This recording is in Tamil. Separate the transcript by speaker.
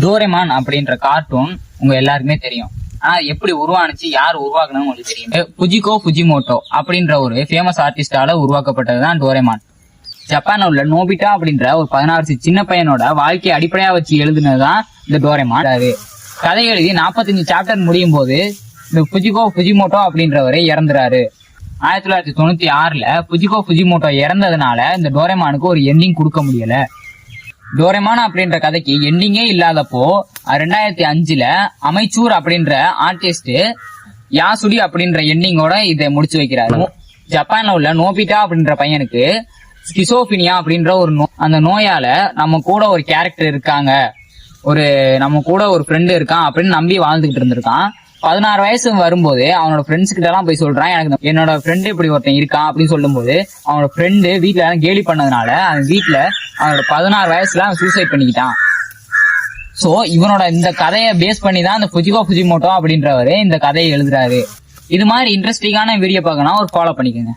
Speaker 1: டோரேமான் அப்படின்ற கார்ட்டூன் உங்க எல்லாருக்குமே தெரியும். ஆனா எப்படி உருவானுச்சு, யார் உருவாக்குனு உங்களுக்கு தெரியும். புஜிகோ ஃபுஜிமோட்டோ அப்படின்ற ஒரு ஃபேமஸ் ஆர்டிஸ்டால உருவாக்கப்பட்டதுதான் டோரேமான். ஜப்பான்ல உள்ள நோபிட்டா அப்படின்ற ஒரு 16 சின்ன பையனோட வாழ்க்கையை அடிப்படையா வச்சு எழுதுனதுதான் இந்த டோரேமான். கதை எழுதி 45 சாப்டர் முடியும் போது இந்த புஜிகோ ஃபுஜிமோட்டோ அப்படின்றவரை இறந்துறாரு. 1996ல புஜிகோ ஃபுஜிமோட்டோ இறந்ததுனால இந்த டோரேமானுக்கு ஒரு எண்டிங் கொடுக்க முடியல. டோரேமான் அப்படின்ற கதைக்கு எண்டிங்கே இல்லாதப்போ 2005ல அமைச்சூர் அப்படின்ற ஆர்டிஸ்ட் யாசுடி அப்படின்ற எண்டிங்கோட இதை முடிச்சு வைக்கிறாரு. ஜப்பான்ல உள்ள நோபிட்டா அப்படின்ற பையனுக்கு ஸ்கிசோபினியா அப்படின்ற ஒரு அந்த நோயால நம்ம கூட ஒரு கேரக்டர் இருக்காங்க, நம்ம கூட ஒரு ஃப்ரெண்டு இருக்கான் அப்படின்னு நம்பி வாழ்ந்துகிட்டு இருந்திருக்கான். 16 வயசு வரும்போது அவனோட ஃப்ரெண்ட்ஸ் கிட்ட எல்லாம் போய் சொல்றான், எனக்கு என்னோட ஃப்ரெண்டு இப்படி ஒருத்தன் இருக்கான் அப்படின்னு சொல்லும் போது அவனோட ஃப்ரெண்டு வீட்டுல எல்லாம் கேலி பண்ணதுனால அவன் வீட்டுல அவனோட 16 வயசுல அவன் சூசைட் பண்ணிக்கிட்டான். சோ இவனோட இந்த கதையை பேஸ் பண்ணி தான் இந்த புஜிகோ ஃபுஜிமோட்டோ அப்படின்றவரு இந்த கதையை எழுதுறாரு. இது மாதிரி இன்ட்ரெஸ்டிங்கான வீடியோ பார்க்கணும், ஒரு ஃபாலோ பண்ணிக்கோங்க.